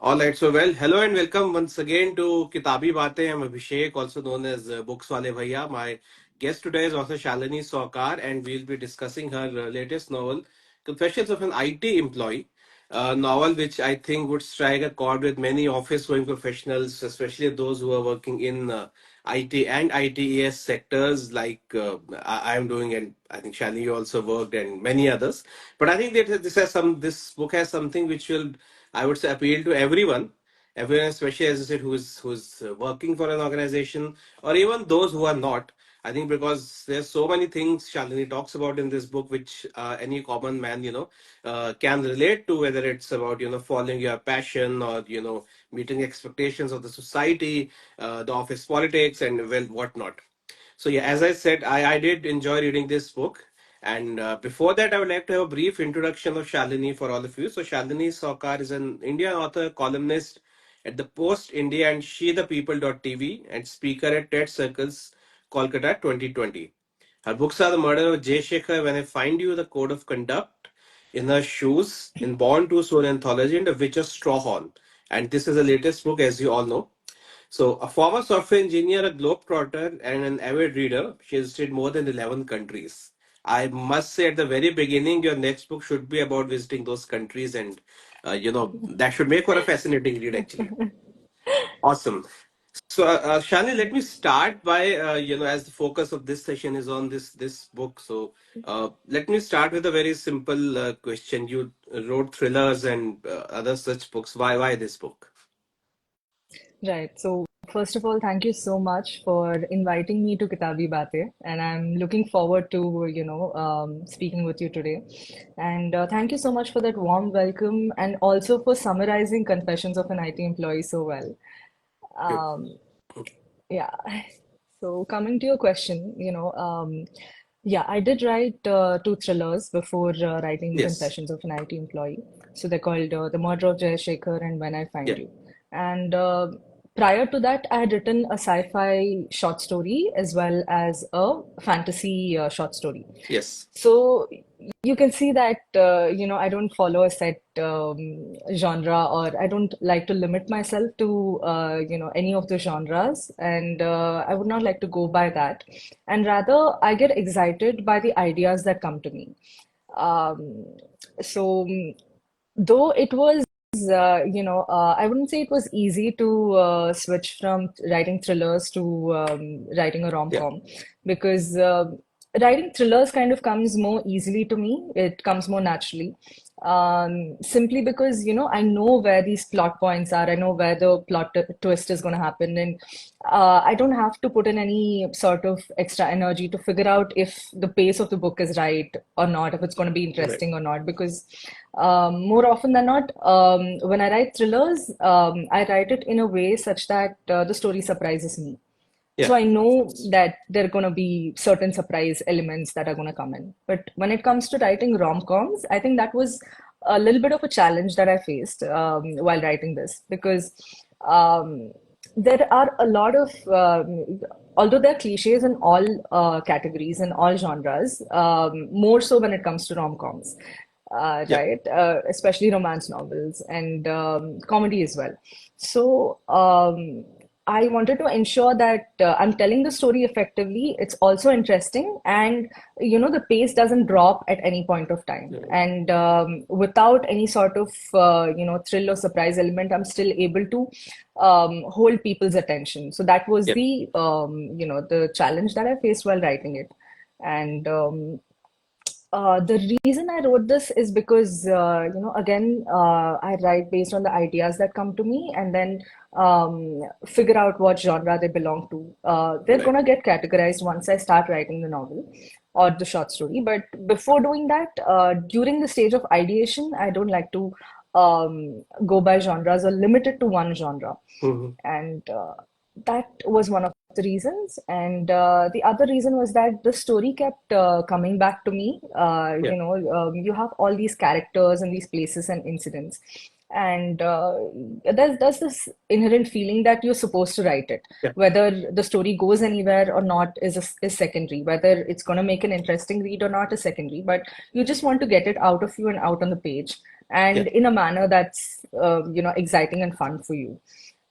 All right, so well, hello and welcome once again to Kitabi Baatein. I'm Abhishek, also known as Books Wale Bhaiya. My guest today is also Shalini Saukar, and we'll be discussing her latest novel, Confessions of an IT Employee. A novel which I think would strike a chord with many office-going professionals, especially those who are working in IT and ITES sectors, like I am doing, and I think Shalini you also worked, and many others. But I think that this book has something which will, I would say, appeal to everyone, especially as I said, who's working for an organization, or even those who are not. I think because there's so many things Shalini talks about in this book, which any common man, can relate to, whether it's about following your passion or meeting expectations of the society, the office politics, and well, whatnot. So yeah, as I said, I did enjoy reading this book. And before that, I would like to have a brief introduction of Shalini for all of you. So Shalini Saukar is an Indian author, columnist at the Post India and She the People.tv and speaker at TED Circles, Kolkata 2020. Her books are The Murder of Jay Shekhar, When I Find You, The Code of Conduct, In Her Shoes, In Born Too Soon Anthology, and The Witch of Strawhorn. And this is the latest book, as you all know. So, a former software engineer, a globetrotter, and an avid reader, she has visited more than 11 countries. I must say at the very beginning, your next book should be about visiting those countries, and that should make for a fascinating read, actually. Awesome. So, Shani, let me start by as the focus of this session is on this book. So, let me start with a very simple question. You wrote thrillers and other such books. Why this book? Right. So, first of all, thank you so much for inviting me to Kitabi Batein, and I'm looking forward to, speaking with you today. And thank you so much for that warm welcome and also for summarizing Confessions of an IT Employee so well. Good. Um, yeah. So, coming to your question, yeah, I did write two thrillers before writing Yes. Confessions of an IT Employee. So they're called The Murder of Jay Shekhar and When I Find Yeah. You. And prior to that, I had written a sci-fi short story as well as a fantasy short story. Yes. So you can see that I don't follow a set genre, or I don't like to limit myself to any of the genres, and I would not like to go by that. And rather, I get excited by the ideas that come to me. Um, so though it was I wouldn't say it was easy to switch from writing thrillers to writing a Yeah. rom-com, because writing thrillers kind of comes more easily to me. It comes more naturally. Simply because, I know where these plot points are. I know where the plot twist is going to happen. And I don't have to put in any sort of extra energy to figure out if the pace of the book is right or not, if it's going to be Right. interesting or not. Because more often than not, when I write thrillers, I write it in a way such that the story surprises me. Yeah. So I know that there are going to be certain surprise elements that are going to come in. But when it comes to writing rom-coms, I think that was a little bit of a challenge that I faced while writing this, because um, there are a lot of, although there are cliches in all categories and all genres, more so when it comes to rom-coms, Yeah. right? Especially romance novels and comedy as well. So, I wanted to ensure that I'm telling the story effectively. It's also interesting, and the pace doesn't drop at any point of time. Yeah. And without any sort of thrill or surprise element, I'm still able to hold people's attention. So that was Yeah. the challenge that I faced while writing it. And the reason I wrote this is because, again, I write based on the ideas that come to me, and then figure out what genre they belong to. They're Right. gonna get categorized once I start writing the novel or the short story. But before doing that, during the stage of ideation, I don't like to go by genres or limit it to one genre. Hmm. And that was one of the reasons. And the other reason was that the story kept coming back to me. Yeah. You have all these characters and these places and incidents. And there's this inherent feeling that you're supposed to write it. Yeah. Whether the story goes anywhere or not is secondary. Whether it's going to make an interesting read or not is secondary. But you just want to get it out of you and out on the page. Yeah. and in a manner that's exciting and fun for you.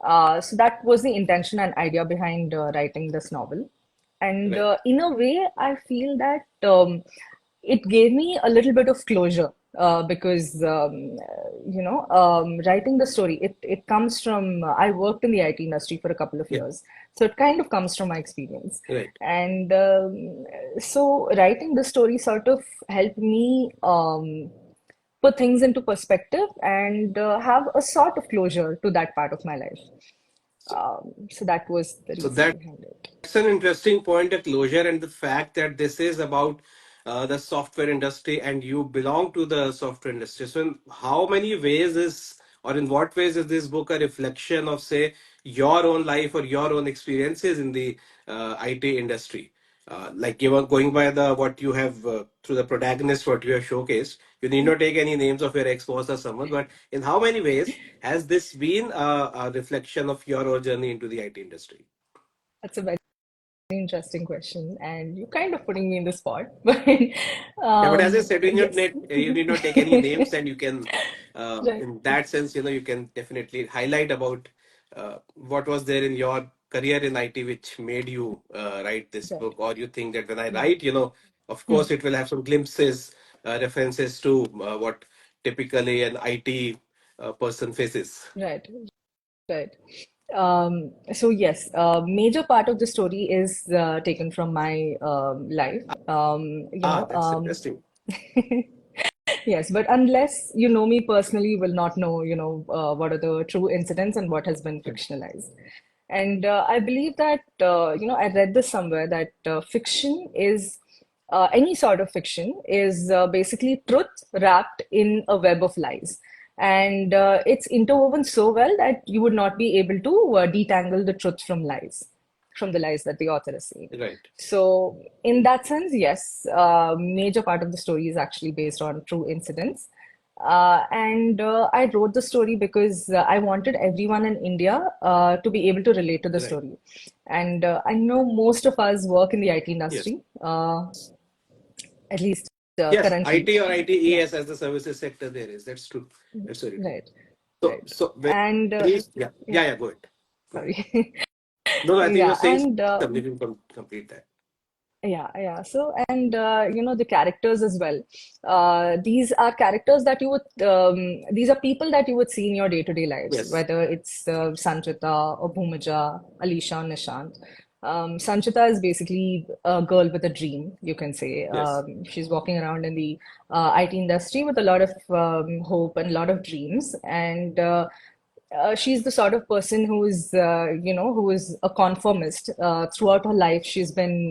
So that was the intention and idea behind writing this novel. And Right. in a way, I feel that it gave me a little bit of closure because writing the story, it comes from I worked in the IT industry for a couple of Yeah. years, so it kind of comes from my experience. Right. And so writing the story sort of helped me put things into perspective and have a sort of closure to that part of my life. So, So that was the so reason that behind it. That's an interesting point, a closure, and the fact that this is about the software industry and you belong to the software industry. So, in how many ways is, or in what ways is this book a reflection of, say, your own life or your own experiences in the IT industry? Like given going by the what you have through the protagonist, what you have showcased, you need not take any names of your ex-boss or someone, but in how many ways has this been a reflection of your own journey into the IT industry? That's a very interesting question, and you're kind of putting me in the spot. But Yeah, but as I said, yes, you need not take any names, and you can, right, in that sense, you can definitely highlight about what was there in your career in IT which made you write this right, book, or you think that when I right, write, of hmm, course, it will have some glimpses, references to what typically an IT person faces. right, right. So yes, major part of the story is taken from my life. Ah, that's interesting. Yes, but unless you know me personally, you will not know, what are the true incidents and what has been fictionalized. And I believe that, I read this somewhere that fiction is, any sort of fiction is basically truth wrapped in a web of lies. And it's interwoven so well that you would not be able to detangle the truth from the lies that the author is saying. Right, So, in that sense, yes, major part of the story is actually based on true incidents. And I wrote the story because I wanted everyone in India to be able to relate to the right. story. And I know most of us work in the IT Yes. industry, at least Yes, currently. IT or Yeah, ITES as the services sector there is. That's true. That's very true. right, So, right. so And yeah, yeah, go ahead. Go ahead. sorry. No, no, I think you were Yeah, saying and something. You can complete that. yeah. So, and the characters as well. These are characters that these are people that you would see in your day-to-day lives, Yes, whether it's Sanchita or Bhumaja, Alisha, Nishant. Sanchita is basically a girl with a dream, you can say. yes, She's walking around in the IT industry with a lot of hope and a lot of dreams, and she's the sort of person who is a conformist. Throughout her life, she's been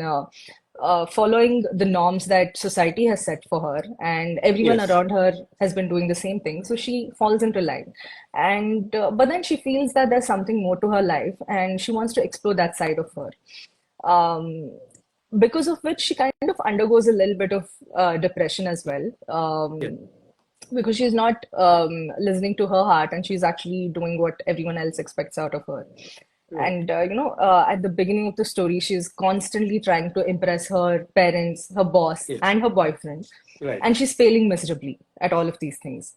following the norms that society has set for her, and everyone yes. around her has been doing the same thing. So she falls into line, and but then she feels that there's something more to her life, and she wants to explore that side of her. Um, because of which she kind of undergoes a little bit of depression as well. Yeah, Because she's not listening to her heart and she's actually doing what everyone else expects out of her. right. And at the beginning of the story, she's constantly trying to impress her parents, her boss, Yes, and her boyfriend, right. and she's failing miserably at all of these things.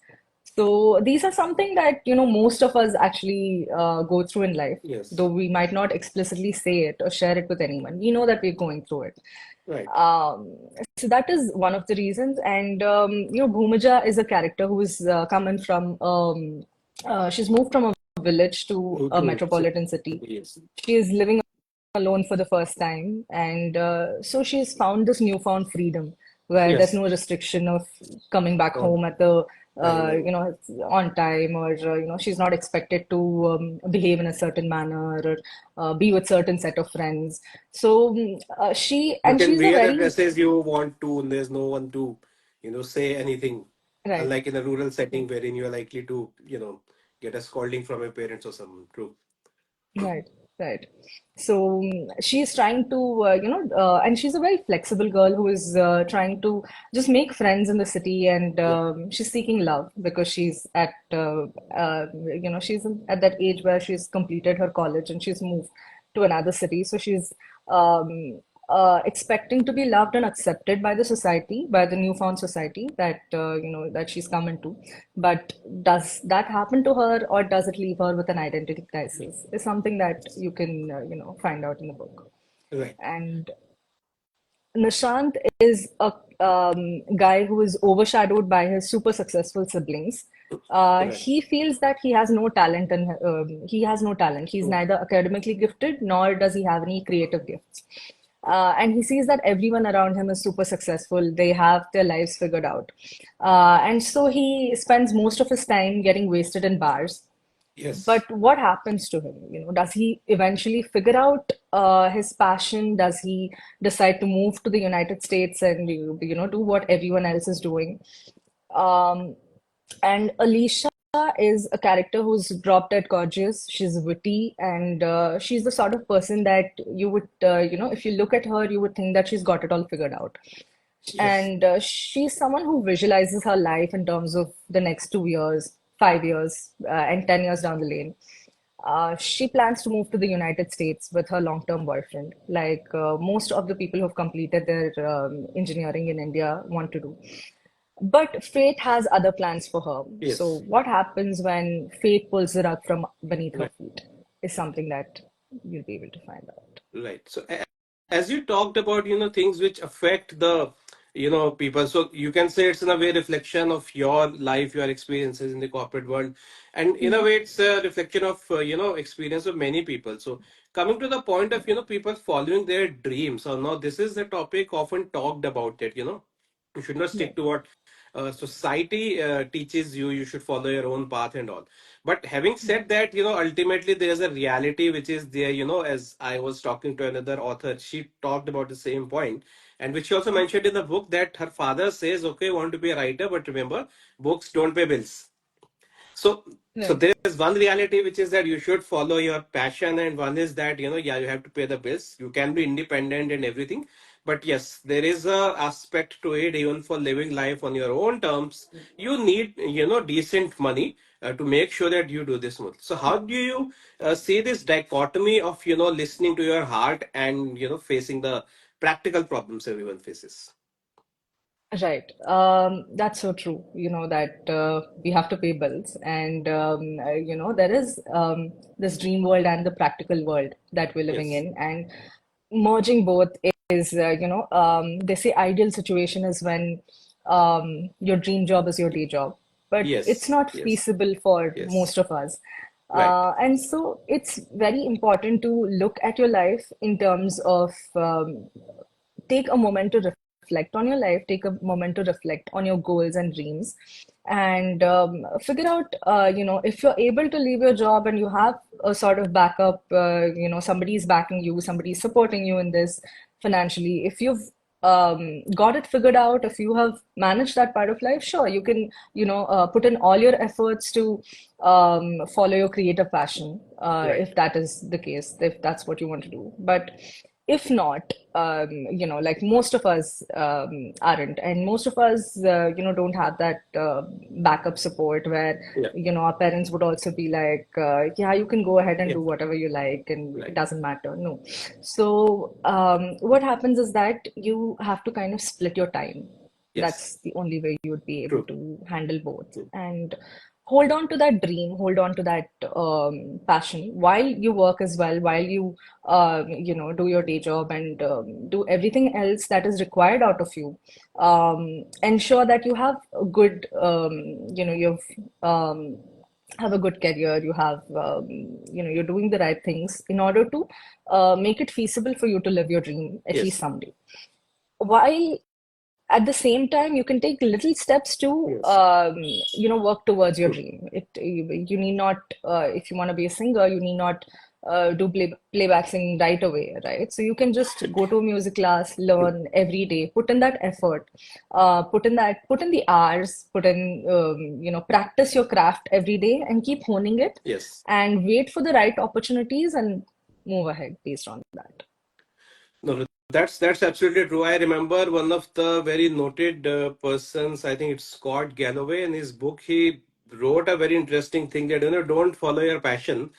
So these are something that most of us actually go through in life, though Yes, we might not explicitly say it or share it with anyone. We know that we're going through it. right. Um, so that is one of the reasons. And Bhumaja is a character who's come in from she's moved from a village to a True. metropolitan city. Yes, She is living alone for the first time, and so she's found this newfound freedom where there's yes. no restriction of coming back On home at the time and on time, or she's not expected to behave in a certain manner or be with certain set of friends. So you can she's a wear the very dresses you want to, and there's no one to, say anything. right. Unlike in a rural setting wherein you are likely to, get a scolding from your parents or someone. True. Right, right. So she's trying to, and she's a very flexible girl who is trying to just make friends in the city, and Yeah. she's seeking love because she's at that age where she's completed her college and she's moved to another city. So she's um, expecting to be loved and accepted by the society, by the newfound society that that she's come into. But does that happen to her, or does it leave her with an identity crisis? Is something that you can find out in the book. Right. And Nishant is a guy who is overshadowed by his super successful siblings. Right. He feels that he has no talent, and he has no talent. He's Mm. neither academically gifted nor does he have any creative gifts. And he sees that everyone around him is super successful. They have their lives figured out. And so he spends most of his time getting wasted in bars. Yes. But what happens to him? Does he eventually figure out his passion? Does he decide to move to the United States and do what everyone else is doing? Um, and Alicia is a character who's drop dead gorgeous. She's witty, and she's the sort of person that you would, if you look at her, you would think that she's got it all figured out. Yes. And she's someone who visualizes her life in terms of the next 2 years, 5 years, and 10 years down the lane. She plans to move to the United States with her long-term boyfriend, like most of the people who've completed their engineering in India want to do. But fate has other plans for her. So, Yes. what happens when fate pulls the rug from beneath her Right. feet is something that you'll be able to find out. Right. So as you talked about, things which affect the, people. So you can say it's in a way reflection of your life, your experiences in the corporate world, and in a Mhm. way it's a reflection of, experience of many people. So coming to the point of, people following their dreams, or no, this is the topic often talked about it. You should not stick Right. to what society teaches you. You should follow your own path and all. But having said that, ultimately there's a reality which is there. As I was talking to another author, she talked about the same point, and which she also mentioned in the book, that her father says, okay, I want to be a writer, but remember, books don't pay bills. So, so Right. there's one reality which is that you should follow your passion, and one is that, yeah, you have to pay the bills. You can be independent and everything, but yes, there is a aspect to it. Even for living life on your own terms, you need, decent money to make sure that you do this smooth. So, how do you see this dichotomy of, listening to your heart and, facing the practical problems everyone faces? Right. That's so true. That we have to pay bills, and there is this dream world and the practical world that we're living Yes, in, and merging both is, they say ideal situation is when your dream job is your day job, but it's yes, not yes, feasible for yes, most of us. right, And so it's very important to look at your life in terms of take a moment to reflect on your life, take a moment to reflect on your goals and dreams, and figure out, if you're able to leave your job and you have a sort of backup, somebody's backing you, somebody's supporting you in this financially. If you've got it figured out, if you have managed that part of life, sure, you can, put in all your efforts to follow your creative passion, right, if that is the case, if that's what you want to do. But if not, like most of us aren't, and most of us, don't have that backup support where, yeah, our parents would also be like, yeah, you can go ahead and yeah, do whatever you like, and it right. doesn't matter. No. So, what happens is that you have to kind of split your time. Yes, That's the only way you would be able true. to handle both. And hold on to that dream, hold on to that passion while you work as well, while you do your day job and do everything else that is required out of you. Ensure that you have a good, you've have a good career, you have, you're doing the right things in order to make it feasible for you to live your dream at least Yes, someday. While at the same time, you can take little steps to, yes, work towards your hmm, dream. You need not, if you want to be a singer, you need not do playback singing right away, right? So you can just go to a music class, hmm, learn every day, put in that effort, put in the hours, put in, practice your craft every day and keep honing it, yes. and wait for the right opportunities and move ahead based on that. No, that's absolutely true. I remember one of the very noted persons. I think it's Scott Galloway. In his book, he wrote a very interesting thing that, don't follow your passion,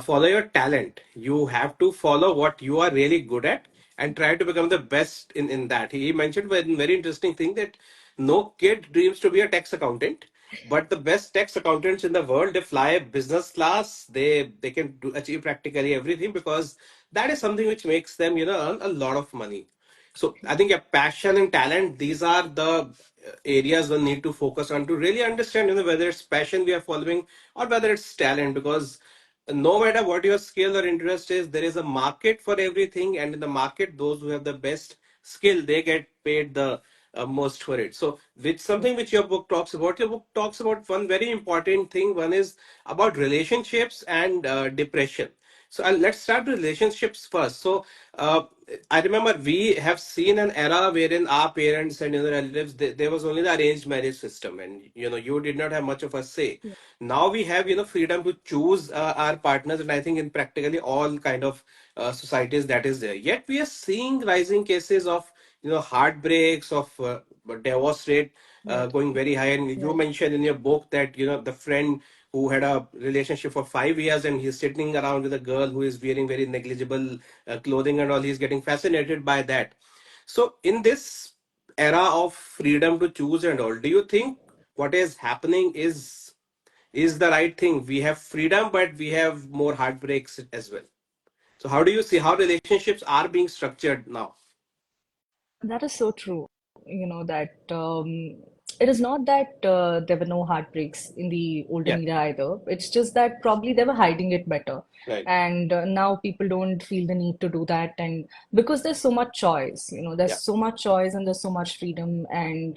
follow your talent. You have to follow what you are really good at, and try to become the best in that. He mentioned one very interesting thing that no kid dreams to be a tax accountant, but the best tax accountants in the world, they fly business class. They can achieve practically everything because that is something which makes them, earn a lot of money. So I think a passion and talent, these are the areas one need to focus on to really understand, whether it's passion we are following or whether it's talent, because no matter what your skill or interest is, there is a market for everything, and in the market, those who have the best skill, they get paid the most for it. So, which something which your book talks about. Your book talks about one very important thing. One is about relationships and depression. So let's start with relationships first. So uh, I remember we have seen an era wherein our parents and relatives, there was only the arranged marriage system, and you did not have much of a say. Now we have freedom to choose our partners, and I think in practically all kind of societies that is there. Yet we are seeing rising cases of heartbreaks, of divorce rate Right, going very high. And you right. mentioned in your book that the friend who had a relationship for 5 years and he's sitting around with a girl who is wearing very negligible clothing and all, he's getting fascinated by that. So in this era of freedom to choose and all, do you think what is happening is the right thing? We have freedom, but we have more heartbreaks as well. So how do you see how relationships are being structured now? That is so true. That it is not that there were no heartbreaks in the olden Yeah, era either. It's just that probably they were hiding it better. right. And now people don't feel the need to do that. And because there's so much choice, there's Yeah, so much choice and there's so much freedom. And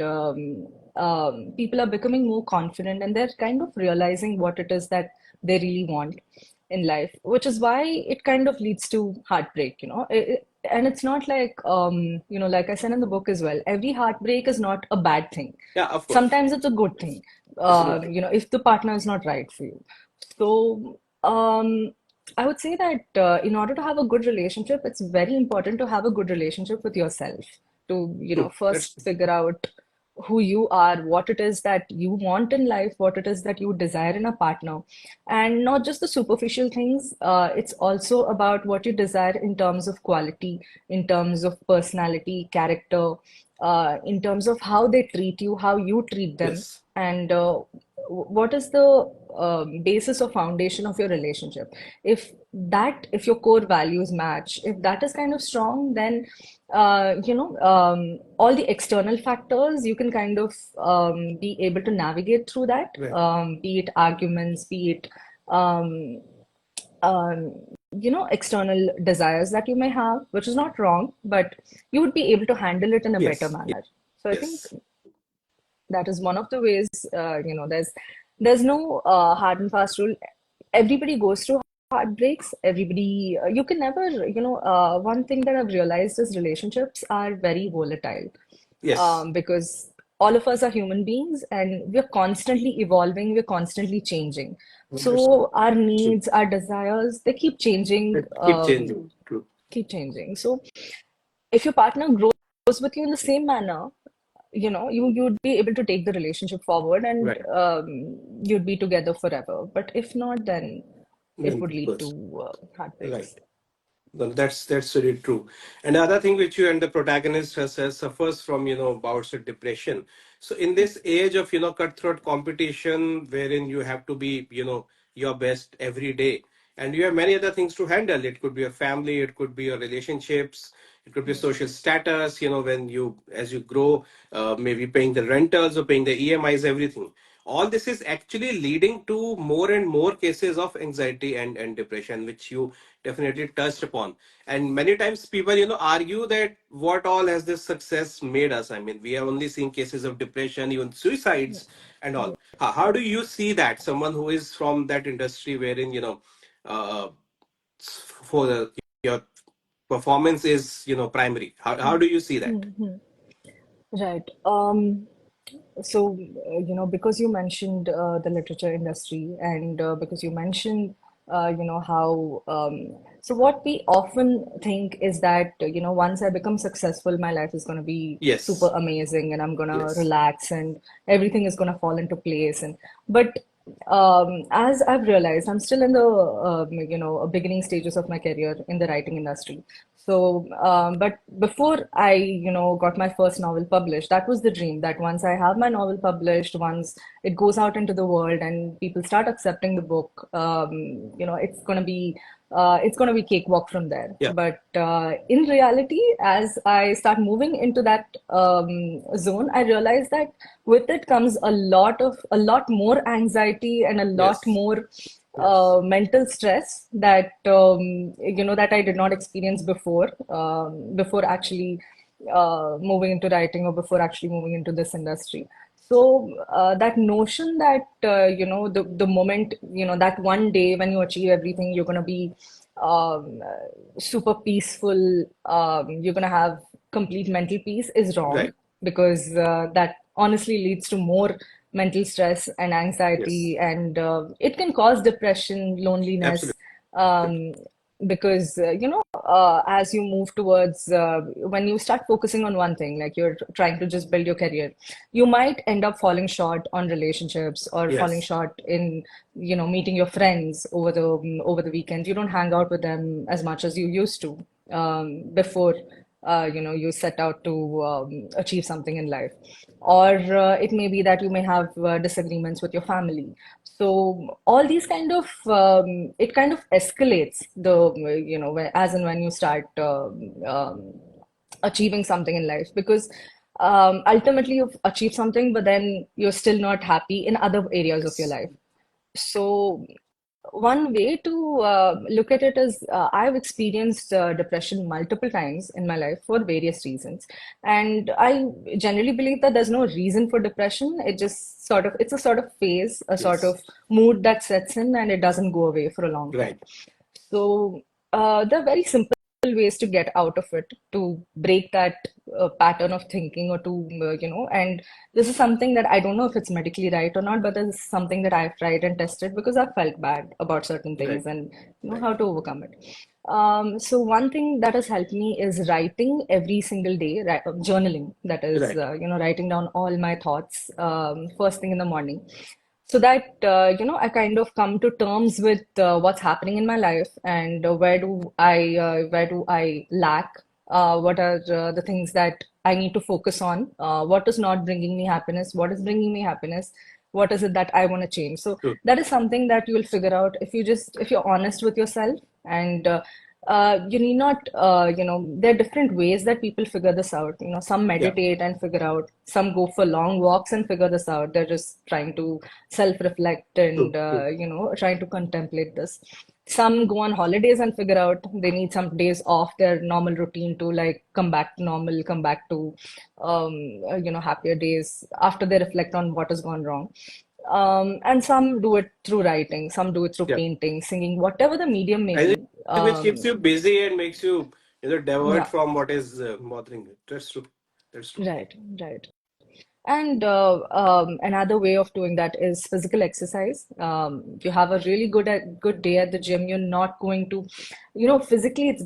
people are becoming more confident and they're kind of realizing what it is that they really want in life, which is why it kind of leads to heartbreak. And it's not like, like I said in the book as well, every heartbreak is not a bad thing. yeah, of course. Sometimes it's a good thing, It's a good thing. if the partner is not right for you. So, I would say that in order to have a good relationship, it's very important to have a good relationship with yourself. To, True. That's first figure out who you are, what it is that you want in life, what it is that you desire in a partner, and not just the superficial things. It's also about what you desire in terms of quality, in terms of personality, character, in terms of how they treat you, how you treat them, yes. and what is the basis or foundation of your relationship. If your core values match, if that is kind of strong, then all the external factors you can kind of be able to navigate through that, Right. be it arguments, be it um, um, external desires that you may have, which is not wrong, but you would be able to handle it in a better Yes. manner. So I think Yes. that is one of the ways. There's no hard and fast rule. Everybody goes through heartbreaks. Everybody, you can never, one thing that I've realized is relationships are very volatile, Yes. because all of us are human beings and we're constantly evolving, we're constantly changing. 100%. So our True. needs, our desires, they keep changing, It keep changing. True. keep changing. So if your partner grows with you in the same manner, you'd be able to take the relationship forward and Right. you'd be together forever. But if not, then it Then would it lead goes. to heartbreaks. Right. No, that's really true. And the other thing which you and the protagonist has suffers from, bouts of depression. So in this age of, cutthroat competition, wherein you have to be, your best every day, and you have many other things to handle. It could be your family, it could be your relationships, it could be social status, when as you grow, maybe paying the rentals or paying the EMIs, everything. All this is actually leading to more and more cases of anxiety and depression, which you definitely touched upon. And many times people, argue that what all has this success made us? I mean, we have only seen cases of depression, even suicides and all. How do you see that? Someone who is from that industry wherein, uh, for your performance is, primary. How do you see that? Mhm. Right. So, because you mentioned the literature industry and because you mentioned, how, so what we often think is that, once I become successful, my life is going to be super Yes. amazing and I'm going to Yes. relax and everything is going to fall into place. But as I've realized, I'm still in the beginning stages of my career in the writing industry. So, but before I got my first novel published, that was the dream. That once I have my novel published, once it goes out into the world and people start accepting the book, it's gonna be cakewalk from there. Yeah. But in reality, as I start moving into that zone, I realize that with it comes a lot more anxiety and a lot Yes. more Yes. mental stress that that I did not experience before actually moving into writing or before actually moving into this industry. So that notion that the moment that one day when you achieve everything, you're gonna be um, super peaceful, you're gonna have complete mental peace is wrong, Right. because that honestly leads to more mental stress and Yes. anxiety, and it can cause depression, loneliness, Absolutely. um, because as you move towards when you start focusing on one thing, like you're trying to just build your career, you might end up falling short on relationships or falling Yes. short in meeting your friends over the weekend. You don't hang out with them as much as you used to before you set out to achieve something in life. Or it may be that you may have disagreements with your family. So all these kind of it kind of escalates as and when you start achieving something in life, because ultimately you've achieved something, but then you're still not happy in other areas of your Yes. life. So one way to look at it is, I've experienced depression multiple times in my life for various reasons. And I generally believe that there's no reason for depression. It's a sort of phase, a sort Yes. of mood that sets in and it doesn't go away for a long time. Right. So there are very simple ways to get out of it, to break that pattern of thinking, or to, and this is something that I don't know if it's medically right or not, but this is something that I've tried and tested because I felt bad about certain things Right. and Right. how to overcome it. So one thing that has helped me is writing every single day, journaling, that is, Right. writing down all my thoughts first thing in the morning, so that I kind of come to terms with what's happening in my life, and where do I lack, what are the things that I need to focus on, what is not bringing me happiness, what is bringing me happiness, what is it that I want to change. So True. that is something that you will figure out if you're honest with yourself. And you need not, there are different ways that people figure this out. Some Yeah. meditate and figure out, some go for long walks and figure this out. They're just trying to self-reflect and, True. True. trying to contemplate this. Some go on holidays and figure out they need some days off their normal routine to like come back to normal, come back to, happier days after they reflect on what has gone wrong. And some do it through writing, some do it through Yeah. painting, singing, whatever the medium may I think be. which keeps you busy and makes you, divert Yeah, from what is bothering you. That's true. That's true. right, right. And another way of doing that is physical exercise. You have a really good day at the gym. You're not going to, physically it's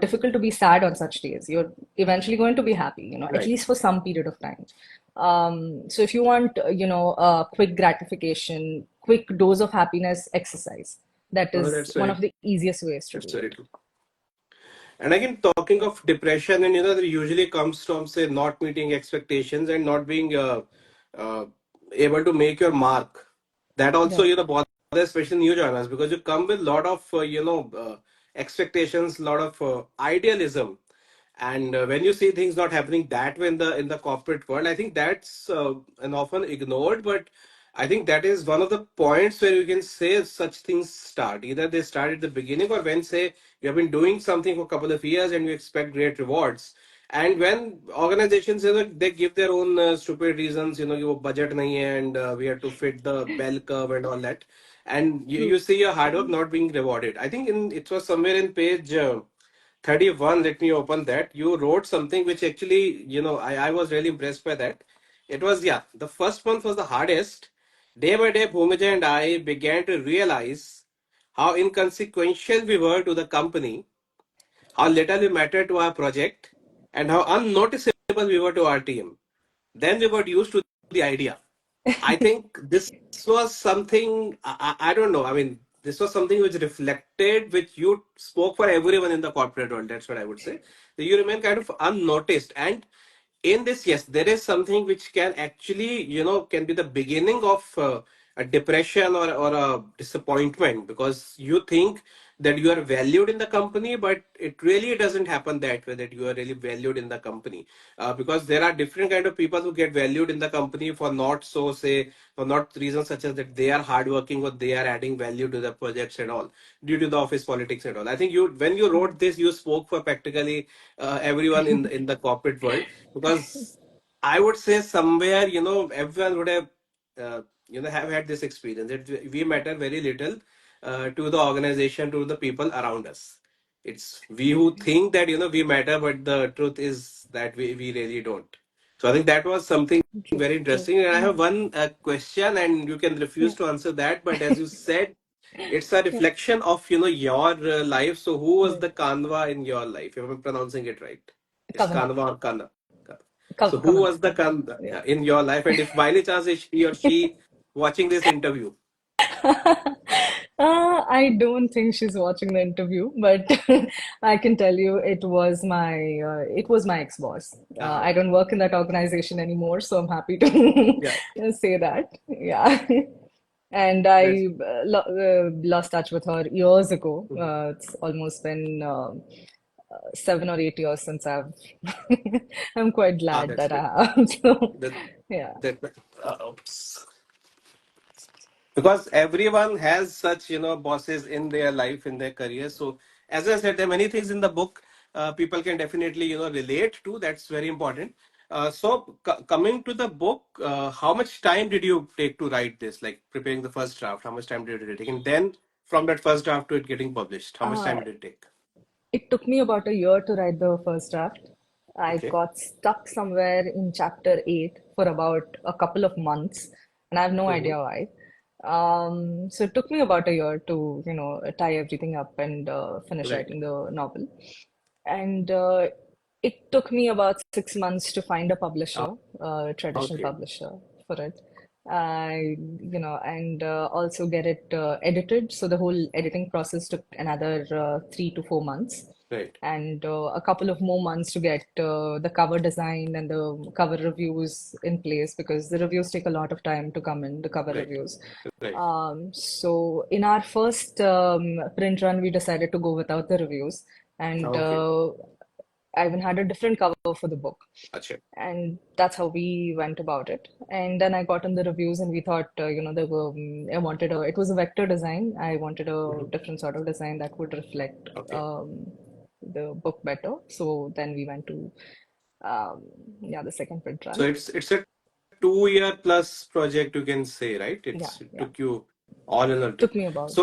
difficult to be sad on such days. You're eventually going to be happy, at Right. least for some period of time. So if you want, quick gratification, quick dose of happiness, exercise. That No, is one of the easiest ways to that's do very it. true. And again, talking of depression, and that usually comes from say not meeting expectations and not being uh, able to make your mark. That also Right. bothers especially new joiners because you come with a lot of expectations, a lot of idealism, and when you see things not happening that way in the corporate world, I think that's and often ignored, but I think that is one of the points where you can say such things start. Either they start at the beginning, or when say you have been doing something for a couple of years and you expect great rewards. And when organizations, they give their own stupid reasons, your budget nahi hai, and we have to fit the bell curve and all that, and you True. see your hard work not being rewarded. I think it was somewhere in page 31. Let me open that. You wrote something which actually, I was really impressed by that. It was, yeah, the first month was the hardest. Day by day, Bhumija and I began to realize how inconsequential we were to the company, how little we mattered to our project, and how unnoticeable we were to our team. Then we got used to the idea. I think this this was something I don't know. I mean, this was something which reflected, which you spoke for everyone in the corporate world. That's what I would say. You remain kind of unnoticed, and in this, yes, there is something which can actually, can be the beginning of a depression or a disappointment, because you think that you are valued in the company, but it really doesn't happen that way, that you are really valued in the company. Because there are different kind of people who get valued in the company for not so say, for not reasons such as that they are hardworking or they are adding value to the projects and all, due to the office politics and all. I think you, when you wrote this, you spoke for practically everyone in the corporate world, because I would say somewhere, everyone would have, have had this experience that we matter very little to the organization, to the people around us. It's we who think that, we matter, but the truth is that we really don't. So I think that was something True, very true. interesting. And I have one question, and you can refuse Yeah, to answer that. But as you said, it's a yeah, reflection of, your life. So who was right. the Kanva in your life? If I'm pronouncing it right, it's Kavana, Kanva or Kana. So who Kavana, was the yeah. in your life, and if by any chance is he or she watching this interview? I don't think she's watching the interview, but I can tell you it was my ex-boss. I Ah, don't work in that organization anymore, so I'm happy to yeah, say that. Yeah. And that's I lost touch with her years ago. mhm. It's almost been 7 or 8 years since I've. I'm quite glad That's that good. I have. So, That yeah. that oops. Because everyone has such, bosses in their life, in their career. So as I said, there are many things in the book people can definitely, relate to. That's very important. So coming to the book, how much time did you take to write this, like preparing the first draft? How much time did it take, and then from that first draft to it getting published, how much time Uh, did it take? It took me about a year to write the first draft. I Okay. got stuck somewhere in chapter 8 for about a couple of months, and I have no Hmm. idea why. So it took me about a year to, tie everything up and finish Right. writing the novel. And it took me about 6 months to find a Ah, publisher, a traditional okay. publisher for it. And also get it edited. So the whole editing process took another 3 to 4 months, Right. and a couple of more months to get the cover design and the cover reviews in place, because the reviews take a lot of time to come in, the cover Right. reviews. Right. So in our first print run, we decided to go without the reviews, and Okay. I even had a different cover for the book. Acha. And that's how we went about it. And then I got in the reviews, and we thought, I wanted it was a vector design. I wanted a Mhm. different sort of design that would reflect Okay. um, the book better. So then we went to, um, yeah, the second print So run. it's a 2 year plus project, you can say, right? Yeah, It yeah. took you all in all. Took me about So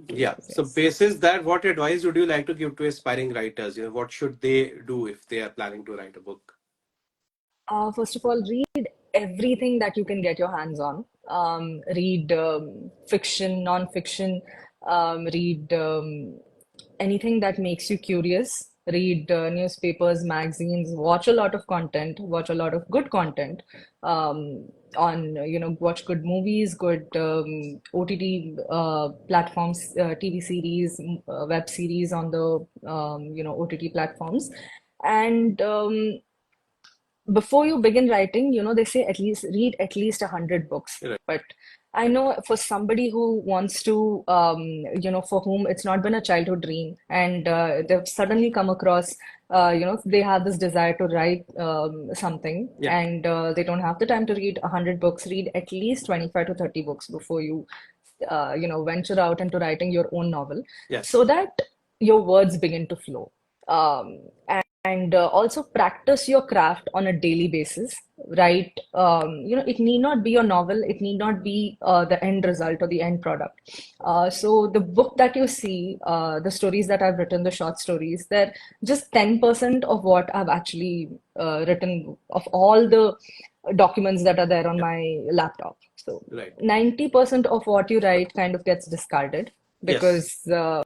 two yeah. years, So yes. basis that, what advice would you like to give to aspiring writers? What should they do if they are planning to write a book? First of all, read everything that you can get your hands on. Read fiction, non-fiction, read anything that makes you curious. Read newspapers, magazines, watch a lot of content, watch a lot of good content. Watch good movies, good OTT platforms, TV series, web series on the OTT platforms, and before you begin writing, they say at least read at least 100 books. Right. But I know for somebody who wants to, for whom it's not been a childhood dream, and they've suddenly come across, they have this desire to write something, Yeah. and they don't have the time to read 100 books. Read at least 25 to 30 books before you, venture out into writing your own novel, Yes. so that your words begin to flow. Um, and also practice your craft on a daily basis. Write, it need not be a novel, it need not be the end result or the end product. So the book that you see, the stories that I've written, the short stories, they're just 10% of what I've actually written, of all the documents that are there on Yeah. my laptop. So Right. 90% of what you write kind of gets discarded, Yes. because you're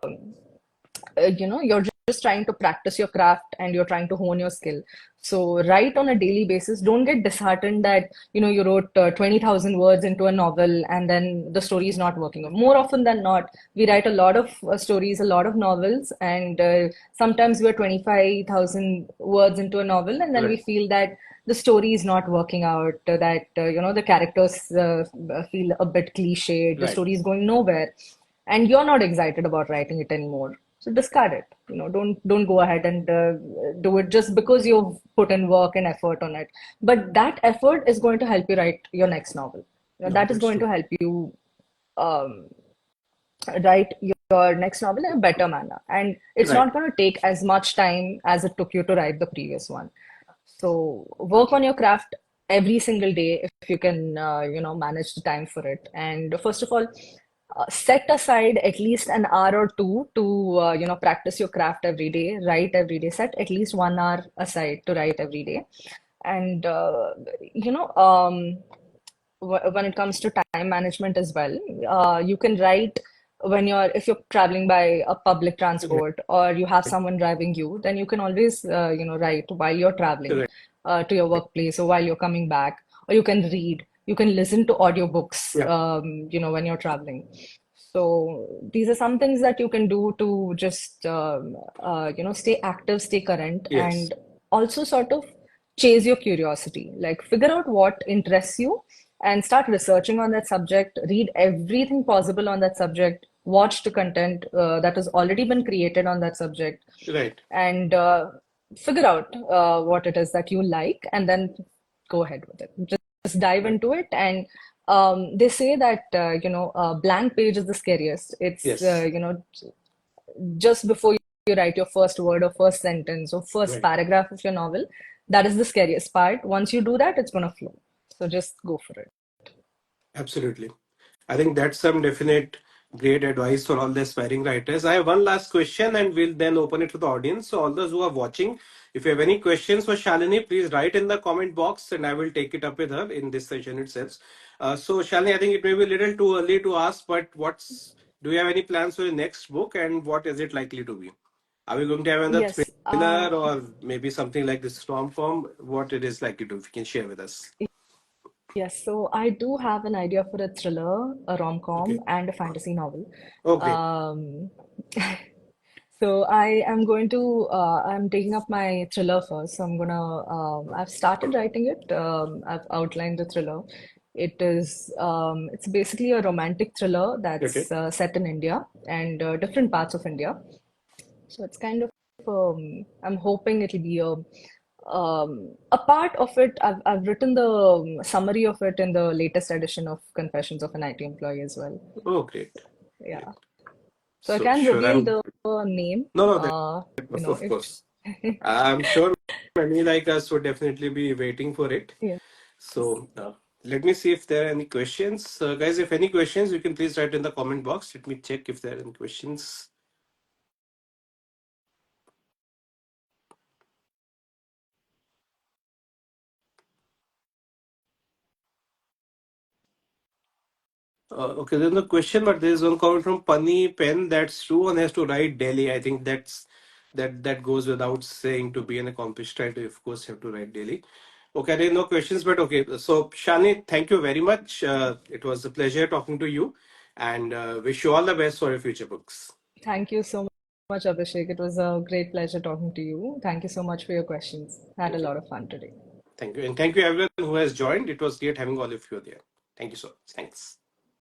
just trying to practice your craft and you're trying to hone your skill. So write on a daily basis. Don't get disheartened that, you wrote 20,000 words into a novel and then the story is not working. More often than not, we write a lot of stories, a lot of novels, and sometimes we're 25,000 words into a novel, and then we Right. feel that the story is not working out, that, the characters feel a bit cliched, the Right. story is going nowhere, and you're not excited about writing it anymore. So discard it. Don't go ahead and do it just because you've put in work and effort on it. But that effort is going to help you write your next novel. No, That is that's going to true. help you um, write your next novel in a better manner. And it's Right. not going to take as much time as it took you to write the previous one. So work on your craft every single day if you can, manage the time for it. And first of all, set aside at least an hour or two to, practice your craft every day, write every day. Set at least 1 hour aside to write every day. And, you know, um, when it comes to time management as well, you can write if you're traveling by a public transport or you have someone driving you, then you can always, write while you're traveling Right. to your workplace or while you're coming back, or you can read, you can listen to audiobooks, Yeah. when you're traveling. So these are some things that you can do to just, stay active, stay current, Yes. and also sort of chase your curiosity. Like figure out what interests you and start researching on that subject, read everything possible on that subject, watch the content that has already been created on that subject, Right. and figure out what it is that you like, and then go ahead with it. Just dive Right. into it. And they say that, blank page is the scariest. It's, Yes. just before you write your first word or first sentence or first Right. paragraph of your novel, that is the scariest part. Once you do that, it's going to flow. So just go for it. Absolutely. I think that's some definite great advice for all the aspiring writers. I have one last question and we'll then open it to the audience. So all those who are watching, if you have any questions for Shalini, please write in the comment box and I will take it up with her in this session itself. So Shalini, I think it may be a little too early to ask, but do you have any plans for the next book and what is it likely to be? Are we going to have another Yes. thriller or maybe something like this storm form? What it is likely to, if you can share with us. Yes, so I do have an idea for a thriller, a rom-com, Okay. and a fantasy novel. Oh, great. Um, so I'm taking up my thriller first. So I've started writing it. I've outlined the thriller. It's basically a romantic thriller Okay. that's set in India and different parts of India. So it's kind of, I'm hoping it'll be a part of it. I've written the summary of it in the latest edition of Confessions of an IT Employee as well. Oh, great. Yeah. Great. So I So can sure, reveal I'm the name, no, no, you know, of if course. I'm sure many like us would definitely be waiting for it. yes. So let me see if there are any questions, guys. If any questions, you can please write in the comment box. Let me check if there are any questions. Okay, there's no question, but there's one comment from Pani Pen. That's true. One has to write daily. I think that goes without saying. To be an accomplished writer, you of course have to write daily. Okay, there are no questions, but okay. So Shani, thank you very much. It was a pleasure talking to you, and wish you all the best for your future books. Thank you so much, Abhishek. It was a great pleasure talking to you. Thank you so much for your questions. Had a Thank you, lot of fun today. thank you, and thank you everyone who has joined. It was great having all of you there. Thank you so much. Thanks.